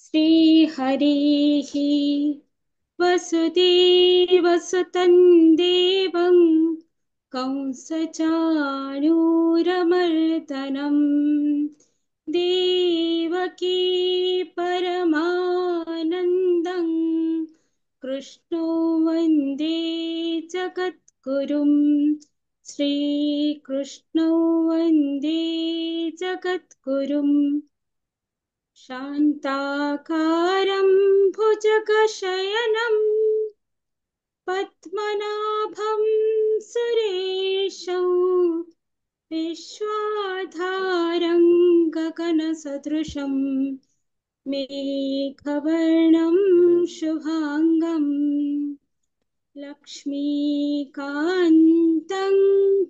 श्रीहरिः वसुदेवसुतं देवं कंसचाणूरमर्दनं देवकी परमानन्दं कृष्णो वन्दे जगद्गुरुं श्रीकृष्णो वन्दे जगद्गुरुम् शान्ताकारं भुजगशयनं पद्मनाभं सुरेशं विश्वाधारं गगनसदृशं मेघवर्णं शुभाङ्गं लक्ष्मीकान्तं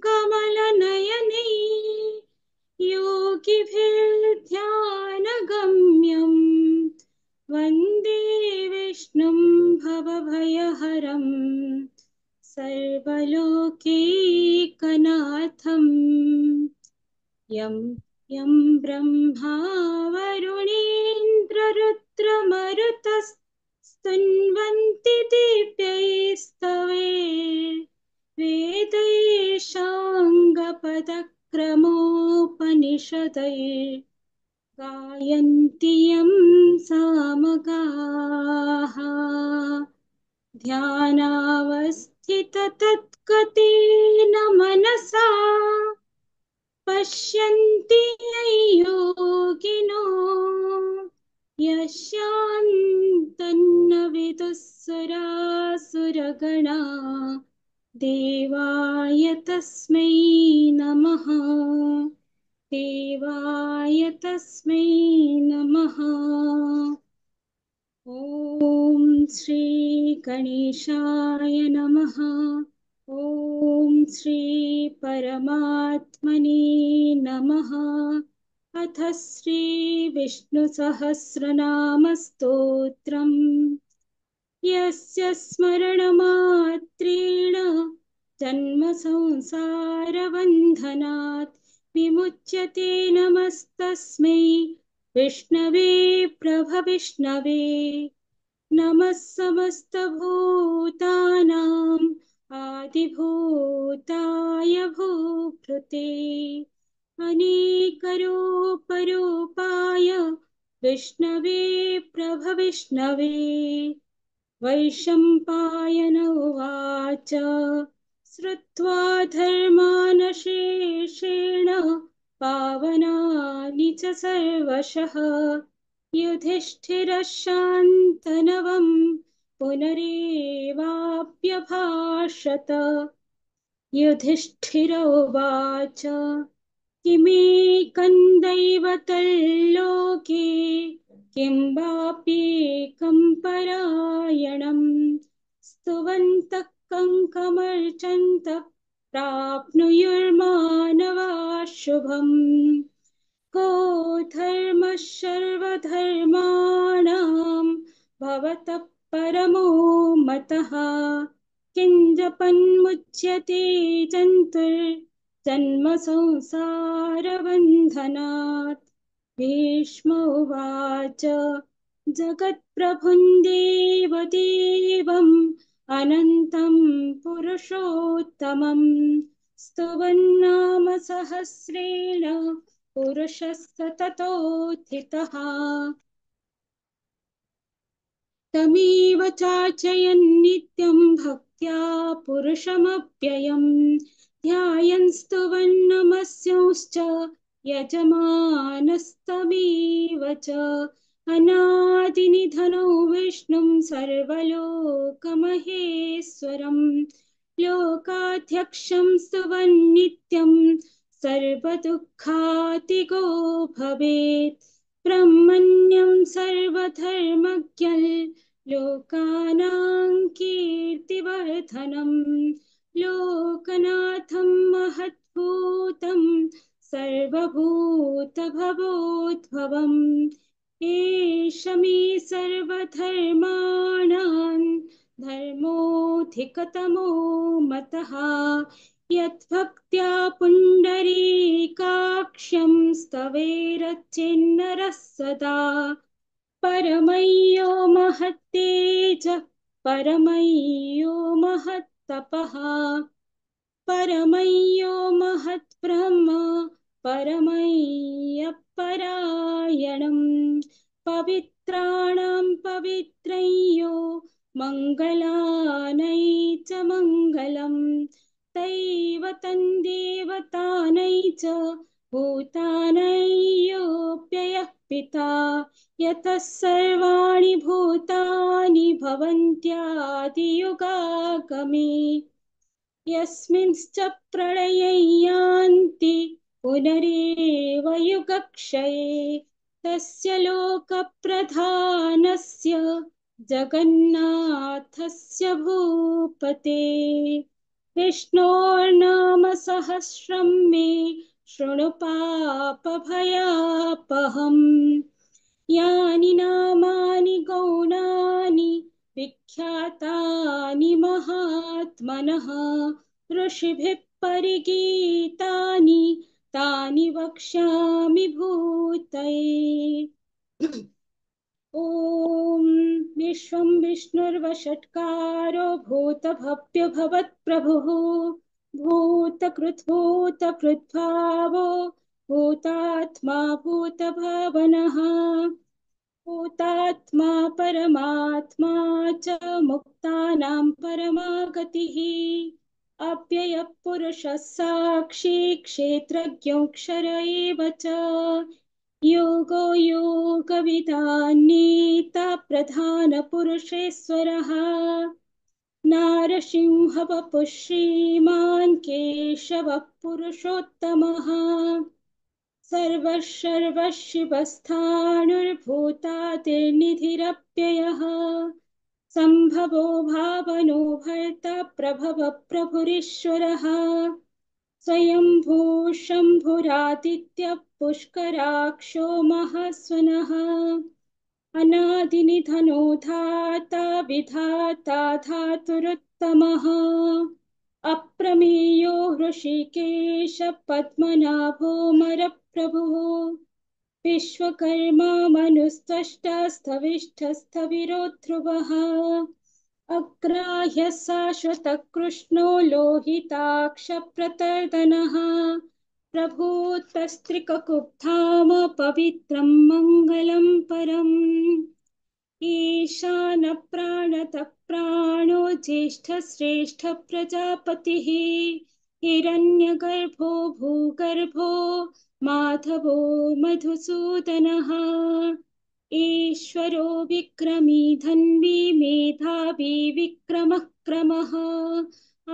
कमलनयने योगिभिर्ध्यानगम्यं वन्दे विष्णुं भवभयहरं सर्वलोकैकनाथं यं ब्रह्मा वरुणेन्द्ररुद्रमरुतस्तुन्वन्ति दिव्यैस्तवैर्वेदैः साङ्गपदक्रमोपनिषदैः गायन्ति यं सामगाः ध्यानावस्थिततत्गतेन मनसा पश्यन्ति यं योगिनो यस्यान्तन्न विदुःसुरासुरगणा देवाय तस्मै नमः देवाय तस्मै नमः। ॐ श्री गणेशाय नमः। ॐ श्री परमात्मने नमः। अथ श्री विष्णुसहस्रनामस्तोत्रम् यस्य स्मरणमात्रेण जन्मसंसारबन्धनात् विमुच्यते नमस्तस्मै विष्णवे प्रभविष्णवे। नमः समस्तभूतानां आदिभूताय भूभृते अनेकरूपरूपाय विष्णवे प्रभविष्णवे। वैशम्पायन उवाच श्रुत्वा धर्मानशेषेण पावनानि च सर्वशः युधिष्ठिरः शान्तनवं पुनरेवाप्यभाषत। युधिष्ठिर उवाच किमेकं दैवतल्लोके किं वाप्येकं परायणं स्तुवन्तः कङ्कमर्चन्तः प्राप्नुयुर्मानवाः शुभम्। को धर्मः सर्वधर्माणां भवतः परमो मतः किञ्जपन्मुच्यते जन्तुर्जन्म संसारबन्धनात्। भीष्म उवाच जगत्प्रभुं देवदेवम् अनन्तं पुरुषोत्तमं स्तुवन्नाम सहस्रेण पुरुषस्य ततोत्थितः। तमेव चार्चयन् नित्यं भक्त्या पुरुषमव्ययं ध्यायन् स्तुवन् नमस्यांश्च यजमानस्तमेव च। अनादिनिधनो विष्णुं सर्वलोकमहेश्वरं लोकाध्यक्षं स्तुवन् नित्यं सर्वदुःखातिगो भवेत्। ब्रह्मण्यं सर्वधर्मज्ञं लोकानां कीर्तिवर्धनं लोकनाथं महद्भूतं सर्वभूतभवोद्भवम् एष मे सर्वधर्माणां धर्मोऽधिकतमो मतः यद्भक्त्या पुण्डरीकाक्षं स्तवेरच्चिन्नरः सदा। परमय्यो महत्तेजः परमय्यो महत्तपः परमय्यो महत्ब्रह्म परमय्यपरायणम् पवित्राणां पवित्रय्यो मङ्गलानै च मङ्गलम् दैवतं देवतानै च भूतानयोऽप्ययः पिता यतः सर्वाणि भूतानि भवन्त्यादियुगागमे यस्मिंश्च प्रलये यान्ति पुनरेव युगक्षये तस्य लोकप्रधानस्य जगन्नाथस्य भूपते विष्णोर्नाम सहस्रं मे शृणु पापभयापहम् यानि नामानि गौणानि विख्यातानि महात्मनः ऋषिभिः परिगीतानि तानि वक्ष्यामि भूतये ॐ विश्वं विष्णुर्वषट्कारो भूतभव्यो भवत्प्रभुः भूतकृद्भूतकृद्भावो भूतात्मा भूतभावनः भूतात्मा परमात्मा च मुक्तानां परमागतिः अव्ययः पुरुषः साक्षी क्षेत्रज्ञोऽक्षर एव च योगो योगविदान्नेता प्रधानपुरुषेश्वरः नारसिंहवपुः श्रीमान् केशवः पुरुषोत्तमः सर्वशिवस्थाणुर्भूतादिर्निधिरप्ययः सम्भवो भावनो भर्ता प्रभवः प्रभुरीश्वरः स्वयंभू शम्भुरादित्यः पुष्कराक्षो महास्वनः अनादिनिधनो धाता विधाता धातुरुत्तमः अप्रमेयो हृषीकेश पद्मनाभो मरप्रभुः विश्वकर्मा मनुस्त्वष्टा स्थविष्ठस्थविरो ध्रुवः अग्राह्यः शाश्वतः कृष्णो लोहिताक्षप्रतर्दनः प्रभूतस्त्रिककुब्धाम पवित्रं मङ्गलं परम् ईशान प्राणतः प्राणो ज्येष्ठः श्रेष्ठः प्रजापतिः हिरण्यगर्भो भूगर्भो माधवो मधुसूदनः ईश्वरो विक्रमी धन्वी मेधावी विक्रमः क्रमः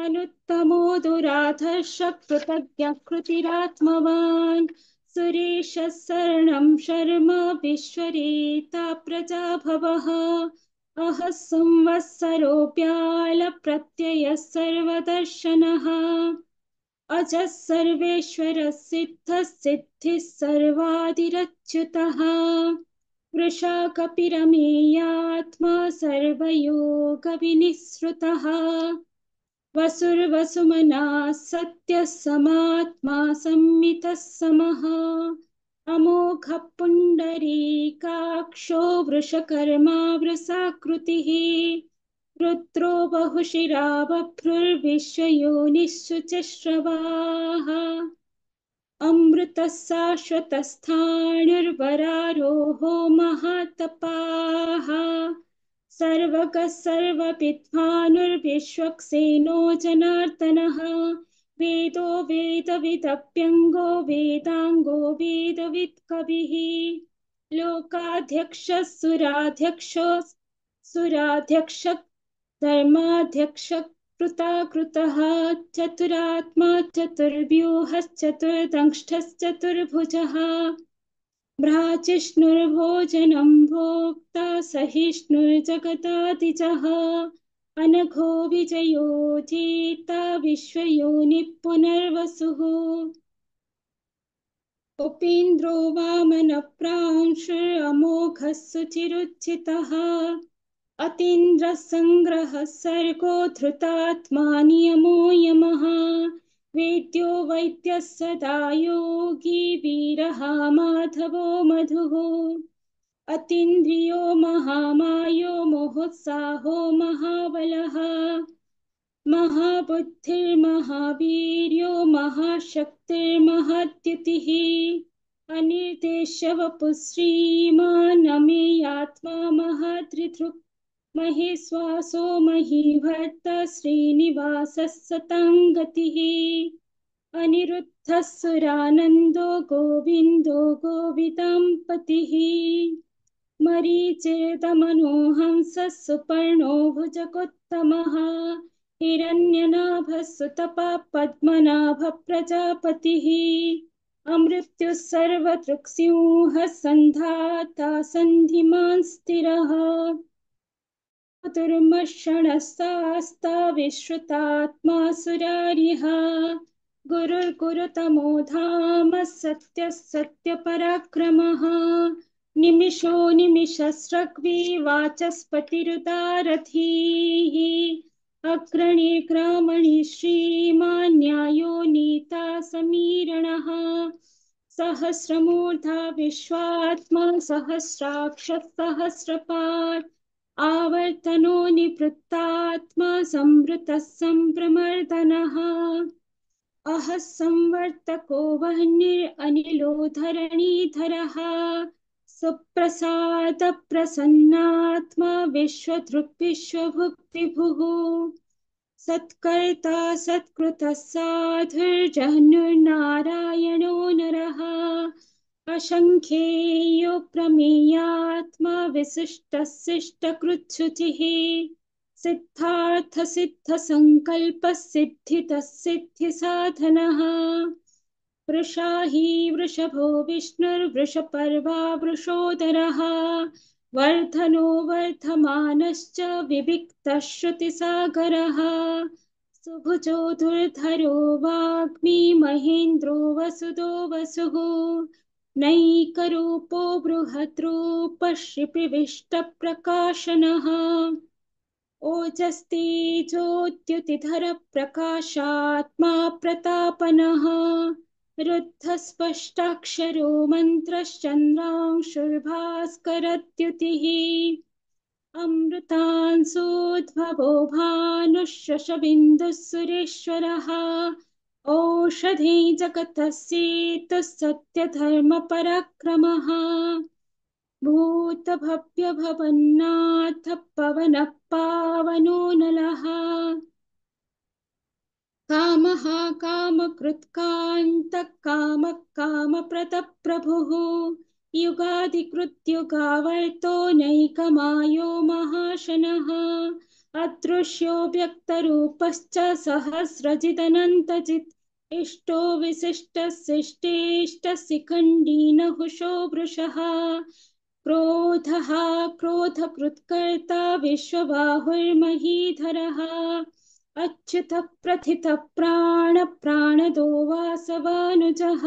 अनुत्तमो दुराधर्ष कृतज्ञः कृतिरात्मवान् सुरेशः शरणं शर्म विश्वरेता प्रजाभवः अहः संवत्सरोऽप्याल प्रत्ययः सर्वदर्शनः अजः सर्वेश्वरः सिद्धः सिद्धिः सर्वादिरच्युतः वृषाकपिरमेयात्मा सर्वयोगविनिःसृतः वसुर्वसुमनः सत्यः समात्मा संमितः समः अमोघः पुण्डरीकाक्षो वृषकर्मा वृषाकृतिः रुद्रो बहुशिरा बभ्रुर्विश्वयोनिषु च श्रवाः अमृतः शाश्वतस्थाणुर्वरारोहो महातपाः सर्वगः सर्वविद्वानुर्विश्वक्सेनो जनार्दनः वेदो वेदविदप्यङ्गो वेदाङ्गो वेदवित्कविः लोकाध्यक्षः सुराध्यक्षो सुराध्यक्षः धर्माध्यक्षः कृताकृतः चतुरात्मा चतुर्व्यूहश्चतुर्दंष्टश्चतुर्भुजः भ्राजिष्णुर्भोजनं भोक्ता सहिष्णुर्जगदादिजः अनघो विजयो जेता विश्वयोनिः पुनर्वसुः उपेन्द्रो वामनप्रांशुरमोघः सुचिरुचितः अतीन्द्रः सङ्ग्रहः सर्गो धृतात्मा नियमो यमः वेद्यो वैद्यः सदा योगी वीरः माधवो मधुः अतीन्द्रियो महामायो मोहोत्साहो महाबलः महाबुद्धिर्महावीर्यो महाशक्तिर्महाद्युतिः अनिर्देश्य वपुः श्रीमान् अमेयात्मा महाधृतृक् महेश्वासो महीभर्ता श्रीनिवासः सतां गतिः अनिरुद्धः सुरानन्दो गोविन्दो गोविदां पतिः मरीचिर्दमनोहंसः सुपर्णो भुजगोत्तमः हिरण्यनाभः सुतपः पद्मनाभः प्रजापतिः अमृत्युः सर्वदृक्सिंहः सन्धाता सन्धिमान् स्थिरः दुर्मर्षणस्तास्ता विश्रुतात्मा सुरारिः गुरुर्गुरुतमो धाम सत्यः सत्यपराक्रमः निमिषो निमिषस्रग्वी वाचस्पतिरुदारथीः अग्रणी ग्रामणि श्रीमान् न्यायो नीता समीरणः सहस्रमूर्धा विश्वात्मा सहस्राक्षः सहस्रपात् आवर्तनो निवृत्तात्मा संवृतः सम्प्रमर्दनः अहः संवर्तको वह्निरनिलो धरणीधरः सुप्रसादप्रसन्नात्मा विश्वधृक् विभुः सत्कर्ता सत्कृतः साधुर्जह्नुर्नारायणो नरः असंख्येयो प्रमेयात्मा विशिष्टः शिष्टकृच्छुचिः सिद्धार्थ सिद्ध संकल्प सिद्धितः सिद्धिसाधनः वृषाही वृषभो विष्णुर्वृषपर्वा वृषोदरः वर्धनो वर्धमानश्च विविक्तः श्रुतिसागरः सुभुजो दुर्धरो वाग्मी महेन्द्रो वसुदो वसुः नैकरूपो बृहद्रूपः श्रीप्रविष्टप्रकाशनः ओजस्तेजोद्युतिधर प्रकाशात्मा प्रतापनः रुद्धस्पष्टाक्षरो मन्त्रश्चन्द्रांशुर्भास्करद्युतिः अमृतांशोद्भवो भानुः सुरेश्वरः औषधे जगतः सेतुः सत्यधर्मपराक्रमः भूतभव्यभवन्नाथ पवनः पावनो नलः कामः कामकृत्कान्तः कामः कामप्रदः प्रभुः युगादिकृत्युगावर्तो नैकमायो महाशनः अदृश्यो व्यक्तरूपश्च सहस्रजिदनन्तजित् इष्टो विशिष्टः शिष्टेष्टः शिखण्डी नहुषो वृषः क्रोधः क्रोधकृत्कर्ता विश्वबाहुर्महीधरः अच्युतः प्रथितः प्राणदो वासवानुजः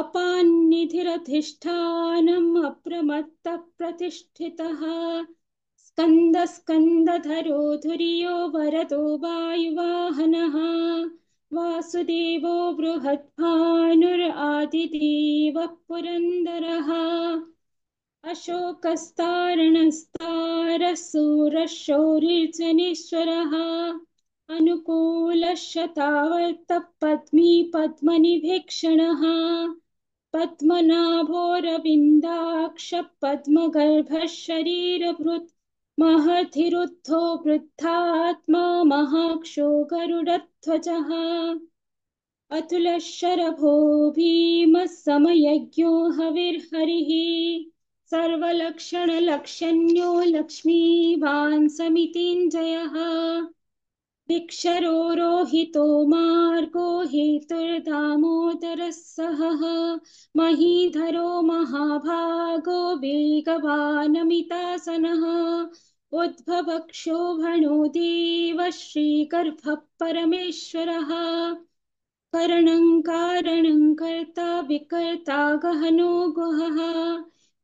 अपान्निधिरधिष्ठानम् अप्रमत्तः प्रतिष्ठितः स्कन्दधरो धुर्यो वरदो वायुवाहनः वासुदेवो बृहद्भानुरादिदेवः पुरन्दरः अशोकस्तारणस्तारः शूरः शौरिर्जनेश्वरः अनुकूलः शतावर्तः पद्मी पद्मनिभीक्षणः पद्मनाभोरविन्दाक्षः पद्मगर्भः शरीरभृत् महधिरुद्धो वृद्धात्मा महाक्षो गरुडध्वजः अतुलः शरभो भीमः समयज्ञो हविर्हरिः सर्वलक्षणलक्षण्यो लक्ष्मीवान् समितिञ्जयः भिक्षरो रोहितो मार्गो हेतुर्दामोदरः सहः महीधरो महाभागो वेगवानमितासनः उद्भवक्षोभणो देवः श्रीगर्भः परमेश्वरः करणं कारणं कर्ता विकर्ता गहनो गुहः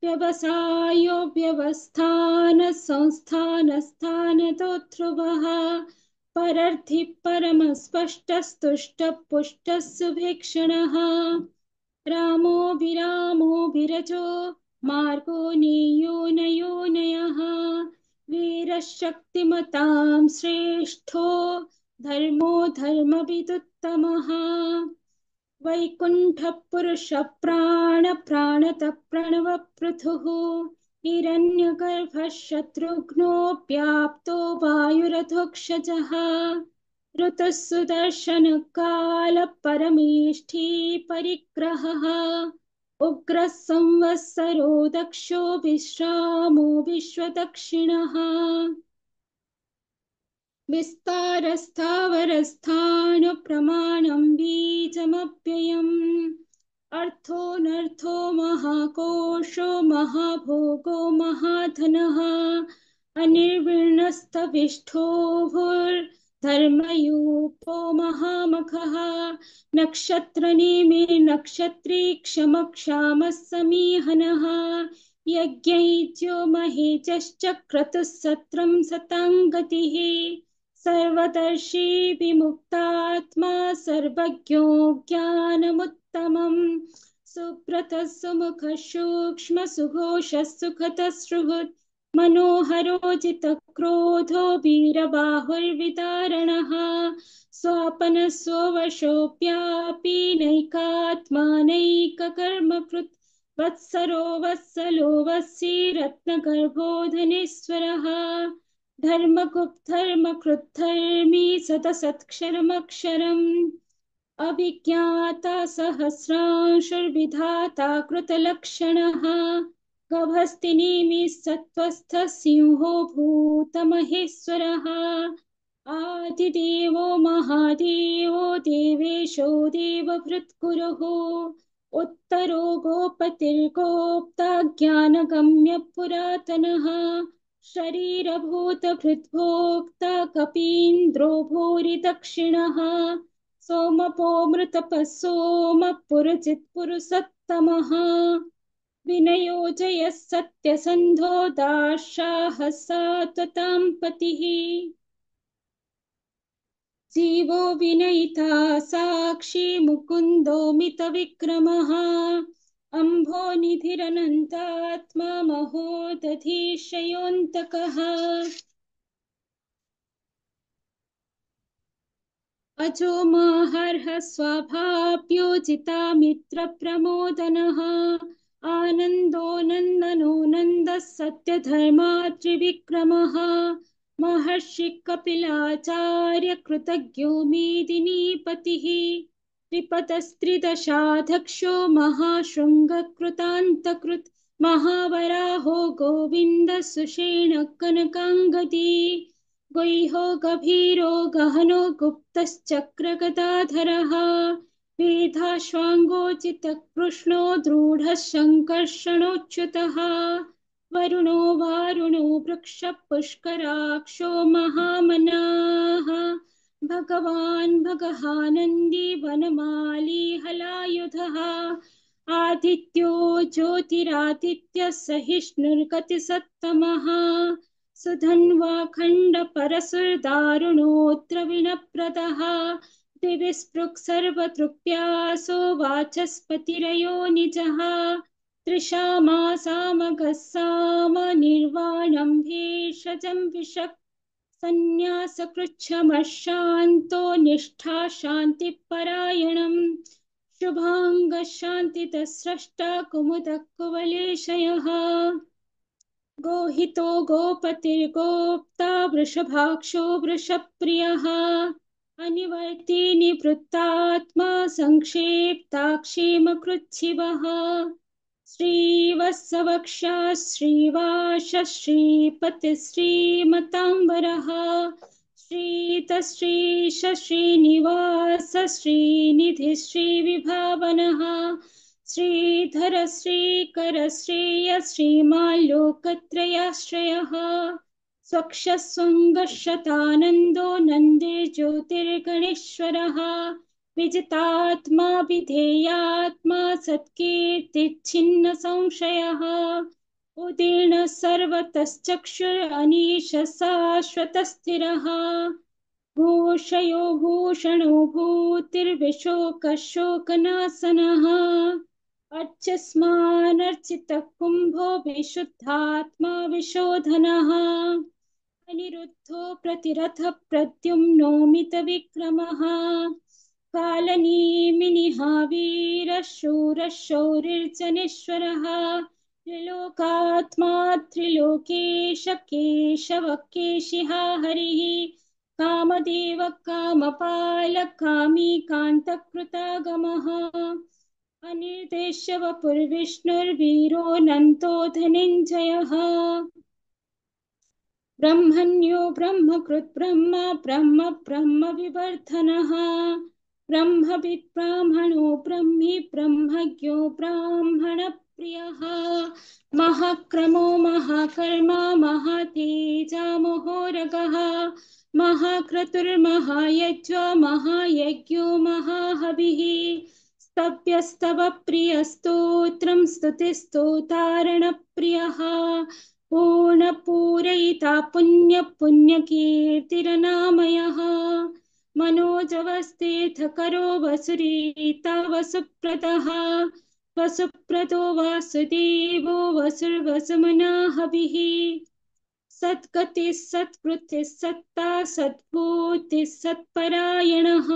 व्यवसायो व्यवस्थानः संस्थानस्थानतो ध्रुवः परर्थि परमस्पष्टस्तुष्टः पुष्टः सुभीक्षणः रामो विरामो विरजो मार्गो नियोनयोनयः वीरशक्तिमतां श्रेष्ठो धर्मो धर्मविदुत्तमः वैकुण्ठपुरुष प्राणतः प्रणवपृथुः हिरण्यगर्भः शत्रुघ्नोऽप्याप्तो वायुरथोक्षजः ऋतुः सुदर्शनकालः परमेष्ठी परिग्रहः उग्रः संवत्सरो दक्षो विश्रामो विश्वदक्षिणः विस्तारस्थावरस्थाणुप्रमाणं बीजमव्ययम् अर्थोऽनर्थो महाकोशो महाभोगो महाधनः अनिर्विण्णस्तविष्ठो भूर्धर्मयूपो महामखः नक्षत्रनेमि नक्षत्रीक्षमक्षामः समीहनः यज्ञैज्यो महेजश्च क्रतुः सत्रं सतां गतिः सर्वदर्शी विमुक्तात्मा सर्वज्ञो ज्ञानमुत्तमम् सुब्रतः सुमुखः सूक्ष्म सुघोषः सुखतः सुहृत् मनोहरोजितक्रोधो वीरबाहुर्विदारणः स्वापनः स्ववशोऽप्यापि नैकात्मानैककर्मकृत् वत्सरो वत्सलो वत्सी रत्नगर्भो धनेश्वरः धर्मकृद्धर्मी सतसत्क्षरमक्षरम् अभिज्ञाता सहस्रांशुर्विधाता कृतलक्षणः गभस्तिनीमि सत्त्वस्थः सिंहो भूतमहेश्वरः आदिदेवो महादेवो देवेशो देवभृत्कुरुः उत्तरो गोपतिर्गोप्ता ज्ञानगम्य पुरातनः शरीरभूतभृद्भोक्ता कपीन्द्रो भूरि दक्षिणः सोमपो मृतपः सोमपुरजित्पुरुषोत्तमः विनयोजयः सत्यसन्धो दार्शाहः सात्वतां पतिः जीवो विनयिता साक्षी मुकुन्दो मितविक्रमः अम्भो निधिरनन्तात्मा महोदधीशयोऽन्तकः अजो माहर्ह स्वाभाव्योजिता मित्रप्रमोदनः आनन्दो नन्दनो नन्दः सत्यधर्मात्रिविक्रमः महर्षि कपिलाचार्य कृतज्ञो मेदिनीपतिः त्रिपतस्त्रिदशाध्यक्षो महाशृङ्गकृतान्तकृत् महावराहो गोविन्द सुषेण कनकाङ्गदी गुह्यो गभीरो गहनो गुप्तश्चक्रगदाधरः वेदाश्वाङ्गोचितकृष्णो दृढः सङ्कर्षणोच्युतः वरुणो वारुणो वृक्षपुष्कराक्षो महामनाः भगवान् भगहानन्दी वनमाली हलायुधः आदित्यो ज्योतिरादित्यः सहिष्णुर्गतिसत्तमः सुधन्वाखण्डपरशुर्दारुणोऽत्र विनप्रदः दिविस्पृक् सर्वतृप्यासो वाचस्पतिरयो निजः त्रिषामासामगः साम निर्वाणं भेषजं विशक् सन्न्यासकृच्छमशान्तो निष्ठा शान्तिपरायणम् शुभाङ्गः शान्तितः स्रष्टा कुमुदः कुवलेशयः गोहितो गोपतिर्गोप्ता वृषभाक्षो वृषप्रियः अनिवर्ती निवृत्तात्मा संक्षेप्ताक्षेमकृच्छिवः श्रीवत्सवक्षा श्रीवास श्रीपतिः श्रीमताम्बरः श्रीतश्रीश श्रीनिवास श्रीनिधिः श्रीविभावनः श्रीधर श्रीकर श्रेय श्रीमाल्लोकत्रयाश्रयः स्वक्षस्वङ्गशतानन्दो नन्दे ज्योतिर्गणेश्वरः विजितात्मा विधेयात्मा सत्कीर्तिच्छिन्न संशयः उदीर्ण सर्वतश्चक्षुरनीश शाश्वतस्थिरः भूषयो भूषणो भूतिर्विशोकशोकनाशनः अर्च्यस्मानर्चितः कुम्भो विशुद्धात्मा विशोधनः अनिरुद्धो प्रतिरथः प्रद्युम्नो मितविक्रमः कालनेमिनिहावीरः शूरः शौरिर्जनेश्वरः त्रिलोकात्मा त्रिलोकेश केशवः केशिहा हरिः कामदेवः कामपालः कामी कान्तकृतागमः अनिर्देश्य वपुर्विष्णुर्वीरोऽनन्तो धनञ्जयः ब्रह्मण्यो ब्रह्मकृत् ब्रह्म ब्रह्म ब्रह्म विवर्धनः ब्रह्मविद् ब्राह्मणो ब्रह्मी ब्रह्मज्ञो ब्राह्मणप्रियः महाक्रमो महाकर्मा महातेजा महोरगः महाक्रतुर्महायज्वा महायज्ञो महाहविः स्तव्यस्तव प्रियस्तोत्रं स्तुतिस्तोतारणप्रियः पूर्णपूरयिता पुण्यपुण्यकीर्तिरनामयः मनोजवस्तीर्थकरो वसुरीता वसुप्रदः वसुप्रदो वासुदेवो वसुर्वसुमनाहविः सद्गतिः सत्कृतिः सत्ता सद्भूतिः सत्परायणः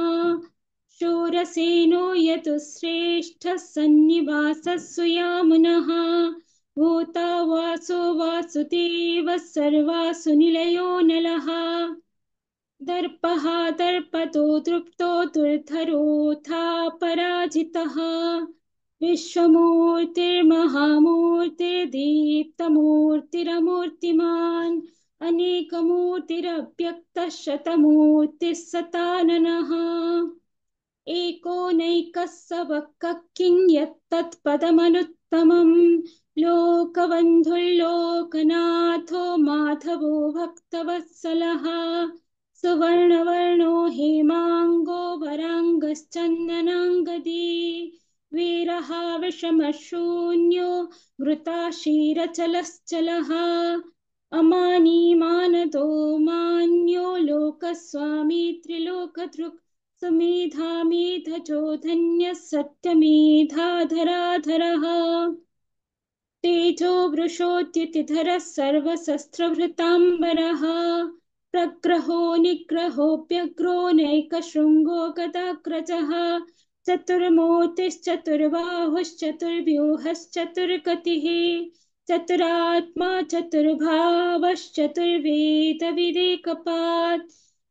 शूरसेनो यतुश्रेष्ठः सन्निवासः सुयामुनः भूता वासो वासुदेवः सर्वासु निलयो नलः दर्पः दर्पतो दृप्तो दुर्धरोऽथा पराजितः विश्वमूर्तिर्महामूर्तिर्दीप्तमूर्तिरमूर्तिमान् अनेकमूर्तिरव्यक्तः शतमूर्तिः सताननः एकोनैकः सबक्कः किं यत्तत्पदमनुत्तमम् लोकबन्धुर्लोकनाथो माधवो भक्तवत्सलः सुवर्णवर्णो हेमाङ्गो वराङ्गश्चन्दनाङ्गदी वीरः विषमशून्यो घृताशीरचलश्चलः अमानी मानदो मान्यो लोकस्वामी त्रिलोकदृक् सुमेधामेधजो धन्यः सत्यमेधाधराधरः तेजो वृषोद्युतिधरः सर्वशस्त्रभृताम्बरः प्रग्रहो निग्रहोऽप्यग्रो नैकशृङ्गो गदाग्रजः चतुर्मूर्तिश्चतुर्बाहुश्चतुर्व्यूहश्चतुर्गतिः चतुरात्मा चतुर्भावश्चतुर्वेदविदेकपात्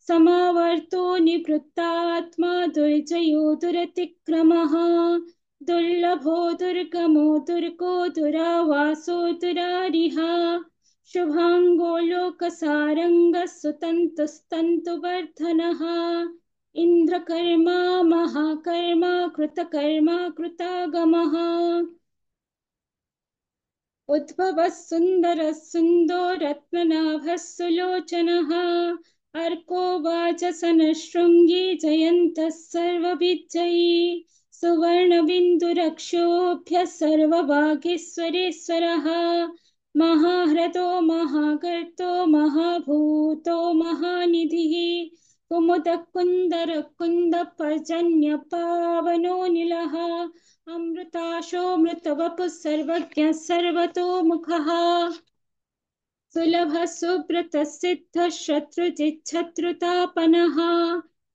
समावर्तो निवृत्तात्मा दुर्जयो दुरतिक्रमः दुर्लभो दुर्गमो दुर्गो दुरावासो दुरारिः शुभाङ्गो लोकसारङ्गः सुतन्तुस्तन्तुवर्धनः इन्द्रकर्मा महाकर्मा कृतकर्मा कृतागमः उद्भवः सुन्दरः सुन्दो रत्ननाभः सुलोचनः अर्को वाचसनशृङ्गी जयन्तः सर्वविजयी सुवर्णबिन्दुरक्षोभ्यः सर्ववागीश्वरेश्वरः महाह्रदो महागर्तो महाभूतो महानिधिः कुमुदः कुन्दरः कुन्दपर्जन्यपावनो निलः अमृताशो मृतवपुः सर्वज्ञः सर्वतोमुखः सुलभः सुब्रतः सिद्धः शत्रुजिच्छत्रुतापनः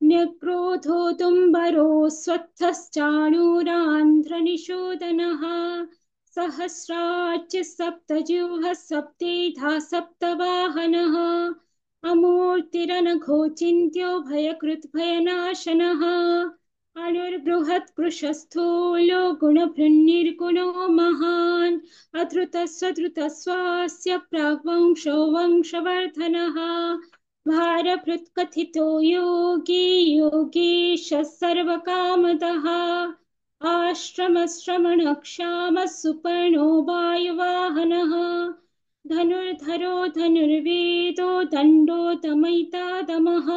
न्यक्रोधो दुम्बरो स्वत्थश्चाणूरान्ध्रनिषूदनः सहस्रार्चिः सप्तजिह्वः सप्तेधा सप्तवाहनः अमूर्तिरनघोचिन्त्यो भयकृत् भयनाशनः अणुर्बृहत्कृशस्थूलो गुणभृन्निर्गुणो महान् अधृतस्वधृतस्वास्य प्राग्वंशो वंशवर्धनः भारभृत्कथितो योगी योगीशः सर्वकामदः आश्रमश्रमणक्षामः सुपर्णो वायुवाहनः धनुर्धरो धनुर्वेदो दण्डो दमयिता दमः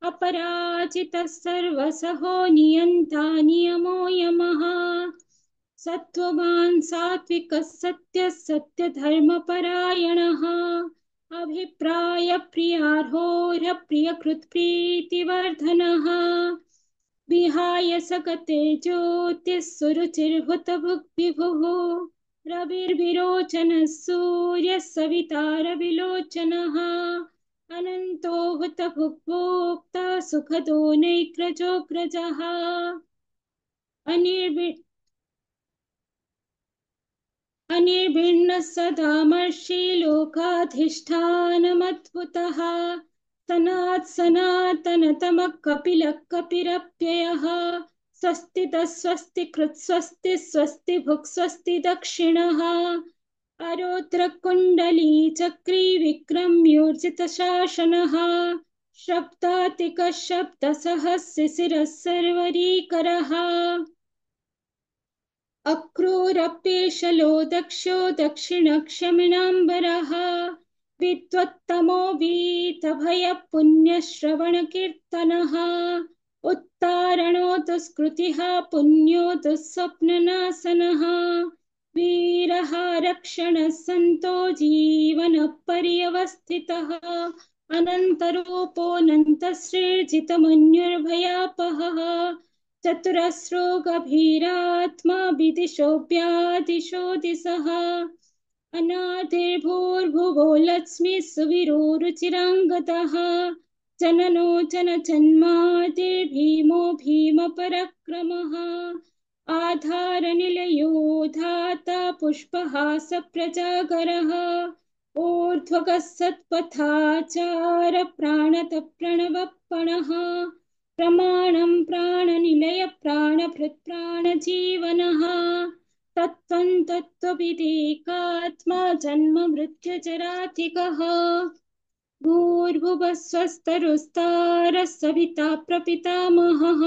अपराजितः सर्वसहो नियन्ता नियमो यमः सत्त्ववान् सात्विकः सत्यः सत्यधर्मपरायणः अभिप्रायप्रियार्होरप्रियकृत्प्रीतिवर्धनः विहाय सकते ज्योतिः सुरुचिर्हुतभुग्विभुः रविर्विरोचनः सूर्यः सविता रविलोचनः अनन्तो हुतभुग्भोक्ता सुखदो नैक्रजोऽग्रजः अनिर्भिन्नः सदा मर्षि लोकाधिष्ठानमद्भुतः सनातनतमः कपिलः कपिरप्ययः स्वस्तितः स्वस्ति कृत्स्वस्ति स्वस्ति भुक् स्वस्ति दक्षिणः अरोत्रकुण्डली चक्री विक्रम्योर्जितशासनः शब्दातिकः शब्दसहस्रशिरः सर्वरीकरः अक्रूरपेशलो दक्षो दक्षिणक्षमिणाम्बरः विद्वत्तमो वीतभयपुण्यश्रवणकीर्तनः उत्तारणो दुष्कृतिः पुण्यो दुःस्वप्ननाशनः वीरः रक्षणः सन्तो जीवनपर्यवस्थितः अनन्तरूपोऽनन्तश्रीर्जितमन्युर्भयापहः चतुरस्रो गभीरात्मा विदिशो व्यादिशो दिशः अनादिर्भूर्भुवो लक्ष्मी सुविरो रुचिराङ्गतः जननो जनजन्मादिर्भीमो भीमपराक्रमः आधारनिलयो धाता पुष्पहास प्रजागरः ऊर्ध्वगः सत्पथाचार प्राणतप्रणवपणः प्रमाणं प्राणनिलय प्राणभृत् प्राणजीवनः तत्त्वं तत्त्वविदेकात्मा जन्म मृत्युजराधिकः भूर्भुवः स्वस्तरुस्तारः सविता प्रपितामहः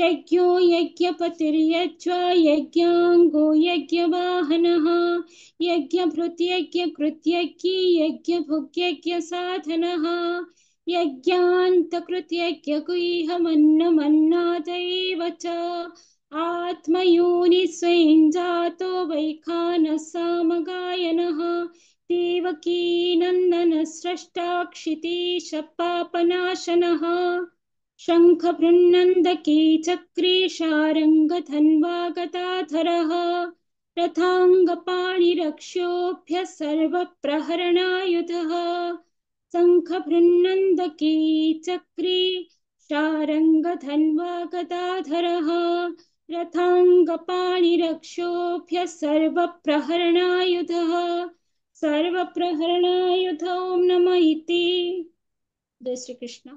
यज्ञो यज्ञपतिर्यज्वा यज्ञाङ्गो यज्ञवाहनः यज्ञभृत् यज्ञकृत् यज्ञी यज्ञभुग्यज्ञसाधनः यज्ञान्तकृत् यज्ञगुह्यमन्नमन्नादैव च आत्मयोनि स्वयं जातो वैखानः सामगायनः देवकी नन्दनः स्रष्टा क्षितीशपापनाशनः शङ्खभृन्नन्दकी चक्री शारङ्गधन्वा गदाधरः रथाङ्गपाणिरक्ष्योभ्यः सर्वप्रहरणायुधः शङ्खभृन्नन्दकी चक्री शारङ्गधन्वा गदाधरः रथाङ्गपाणिरक्ष्योभ्यः सर्वप्रहरणायुधः सर्वप्रहरणायुध ओम नमः इति। जय श्री कृष्ण।